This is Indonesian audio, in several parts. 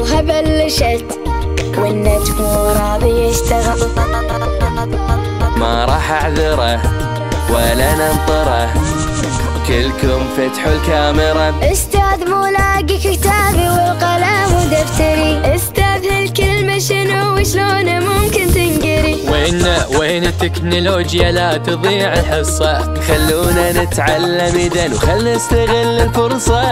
ضوها بلشت والنجم راضي يشتغل. ما راح اعذره ولا ننطره، كلكم فتحوا الكاميرا. استاذ مو لاقي كتابي والقلم ودفتري، استاذ هالكلمة شنو وشلون ممكن تنقري؟ وين التكنولوجيا لا تضيع الحصة، خلونا نتعلم اذا وخل نستغل الفرصة.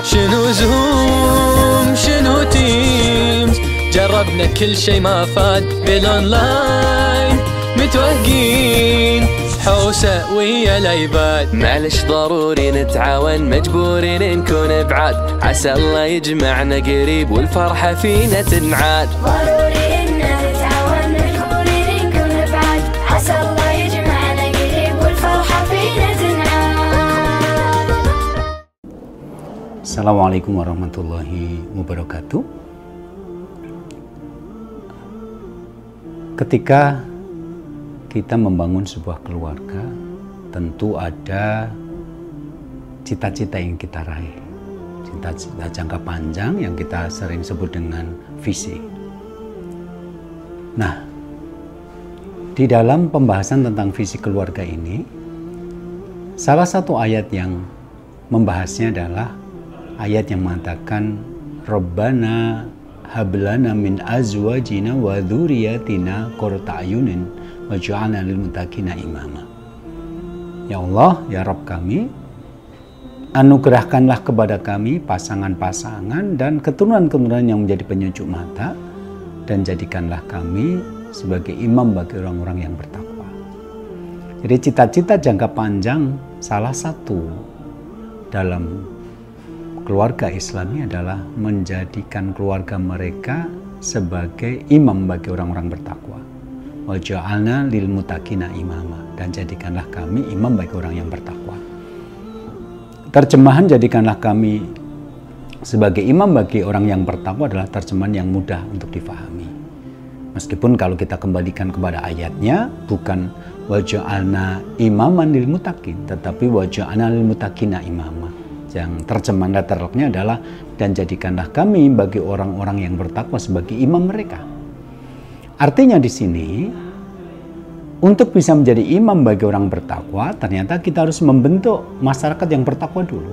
شنو زوم شنو تيمز، جربنا كل شي ما فاد بالاونلاين، متوهقين حوسة ويا الايباد. معلش ضروري نتعاون، مجبورين نكون بعاد، عسى الله يجمعنا قريب والفرحة فينا تنعاد. ضروري إن نتعاون، مجبورين نكون بعاد، عسى الله يجمعنا قريب والفرحة فينا تنعاد. Assalamualaikum warahmatullahi wabarakatuh. Ketika kita membangun sebuah keluarga, tentu ada cita-cita yang kita raih, cita-cita jangka panjang yang kita sering sebut dengan visi. Nah, di dalam pembahasan tentang visi keluarga ini, salah satu ayat yang membahasnya adalah ayat yang mengatakan Rabbana hablana min azwajina wa dzurriyyatina qurrata a'yunin waj'alna lil muttaqina imama. Ya Allah, ya Rabb kami, anugerahkanlah kepada kami pasangan-pasangan dan keturunan-keturunan yang menjadi penyucuk mata, dan jadikanlah kami sebagai imam bagi orang-orang yang bertakwa. Jadi cita-cita jangka panjang salah satu dalam keluarga Islami adalah menjadikan keluarga mereka sebagai imam bagi orang-orang bertakwa. Wa ja'alna lil muttaqina imama, dan jadikanlah kami imam bagi orang yang bertakwa. Terjemahan jadikanlah kami sebagai imam bagi orang yang bertakwa adalah terjemahan yang mudah untuk difahami. Meskipun kalau kita kembalikan kepada ayatnya bukan wa ja'alna imaman lil muttaqin, tetapi wa ja'alna lil muttaqina imama. Yang terjemahan literalnya adalah dan jadikanlah kami bagi orang-orang yang bertakwa sebagai imam mereka. Artinya di sini untuk bisa menjadi imam bagi orang bertakwa, ternyata kita harus membentuk masyarakat yang bertakwa dulu.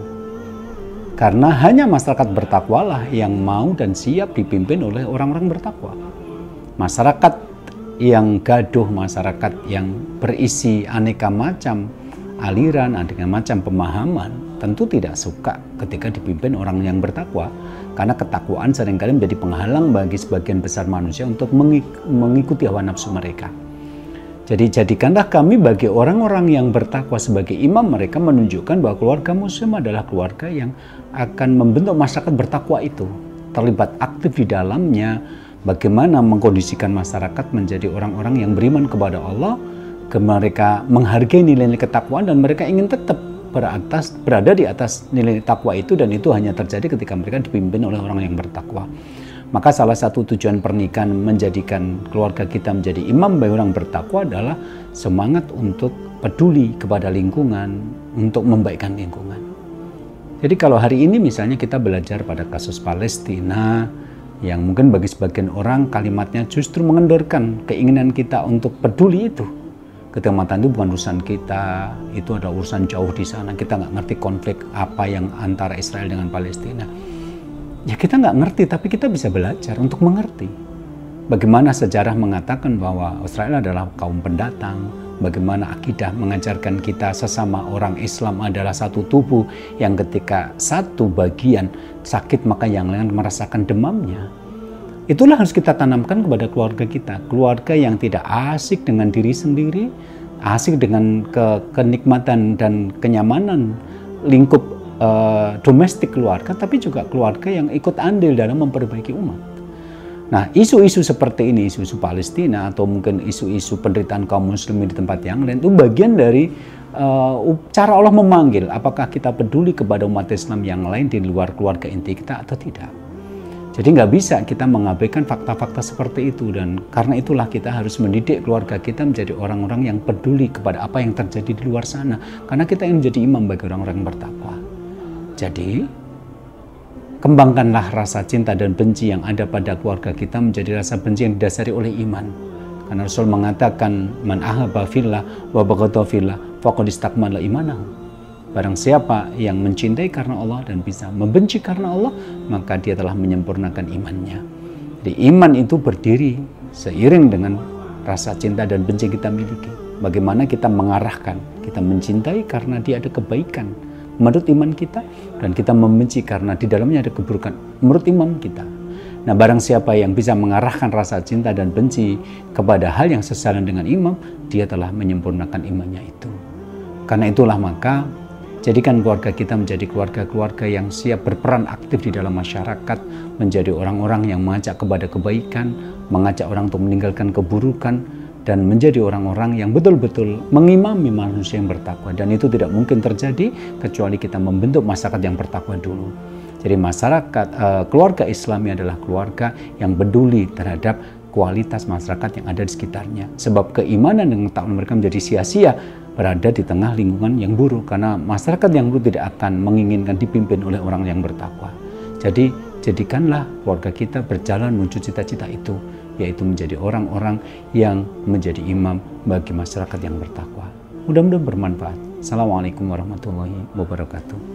Karena hanya masyarakat bertakwalah yang mau dan siap dipimpin oleh orang-orang bertakwa. Masyarakat yang gaduh, masyarakat yang berisi aneka macam aliran, aneka macam pemahaman, tentu tidak suka ketika dipimpin orang yang bertakwa, karena ketakwaan seringkali menjadi penghalang bagi sebagian besar manusia untuk mengikuti hawa nafsu mereka. Jadi jadikanlah kami bagi orang-orang yang bertakwa sebagai imam mereka, menunjukkan bahwa keluarga muslim adalah keluarga yang akan membentuk masyarakat bertakwa itu, terlibat aktif di dalamnya, bagaimana mengkondisikan masyarakat menjadi orang-orang yang beriman kepada Allah, mereka menghargai nilai-nilai ketakwaan dan mereka ingin tetap berada di atas nilai takwa itu, dan itu hanya terjadi ketika mereka dipimpin oleh orang yang bertakwa. Maka salah satu tujuan pernikahan menjadikan keluarga kita menjadi imam bagi orang bertakwa adalah semangat untuk peduli kepada lingkungan, untuk membaikkan lingkungan. Jadi kalau hari ini misalnya kita belajar pada kasus Palestina, yang mungkin bagi sebagian orang kalimatnya justru mengendorkan keinginan kita untuk peduli itu. Ketimatan itu bukan urusan kita, itu adalah urusan jauh di sana. Kita nggak ngerti konflik apa yang antara Israel dengan Palestina. Ya kita nggak ngerti, tapi kita bisa belajar untuk mengerti. Bagaimana sejarah mengatakan bahwa Israel adalah kaum pendatang, bagaimana akidah mengajarkan kita sesama orang Islam adalah satu tubuh, yang ketika satu bagian sakit maka yang lain merasakan demamnya. Itulah harus kita tanamkan kepada keluarga kita. Keluarga yang tidak asik dengan diri sendiri, asik dengan kenikmatan dan kenyamanan lingkup domestik keluarga, tapi juga keluarga yang ikut andil dalam memperbaiki umat. Nah, isu-isu seperti ini, isu-isu Palestina atau mungkin isu-isu penderitaan kaum muslimin di tempat yang lain, itu bagian dari cara Allah memanggil apakah kita peduli kepada umat Islam yang lain di luar keluarga inti kita atau tidak. Jadi nggak bisa kita mengabaikan fakta-fakta seperti itu, dan karena itulah kita harus mendidik keluarga kita menjadi orang-orang yang peduli kepada apa yang terjadi di luar sana, karena kita ingin menjadi imam bagi orang-orang yang bertakwa. Jadi kembangkanlah rasa cinta dan benci yang ada pada keluarga kita menjadi rasa benci yang didasari oleh iman. Karena Rasul mengatakan, man ahabba fillah wa baghadha fillah faqad istakmala imanahu. Barang siapa yang mencintai karena Allah dan bisa membenci karena Allah, maka dia telah menyempurnakan imannya. Jadi iman itu berdiri seiring dengan rasa cinta dan benci kita miliki. Bagaimana kita mengarahkan, kita mencintai karena dia ada kebaikan menurut iman kita, dan kita membenci karena di dalamnya ada keburukan menurut iman kita. Nah, barang siapa yang bisa mengarahkan rasa cinta dan benci kepada hal yang sejalan dengan iman, dia telah menyempurnakan imannya itu. Karena itulah maka jadikan keluarga kita menjadi keluarga-keluarga yang siap berperan aktif di dalam masyarakat, menjadi orang-orang yang mengajak kepada kebaikan, mengajak orang untuk meninggalkan keburukan, dan menjadi orang-orang yang betul-betul mengimami manusia yang bertakwa. Dan itu tidak mungkin terjadi kecuali kita membentuk masyarakat yang bertakwa dulu. Jadi masyarakat, keluarga Islami adalah keluarga yang peduli terhadap kualitas masyarakat yang ada di sekitarnya. Sebab keimanan dan ketakwaan mereka menjadi sia-sia berada di tengah lingkungan yang buruk. Karena masyarakat yang buruk tidak akan menginginkan dipimpin oleh orang yang bertakwa. Jadi jadikanlah keluarga kita berjalan menuju cita-cita itu, yaitu menjadi orang-orang yang menjadi imam bagi masyarakat yang bertakwa. Mudah-mudahan bermanfaat. Assalamualaikum warahmatullahi wabarakatuh.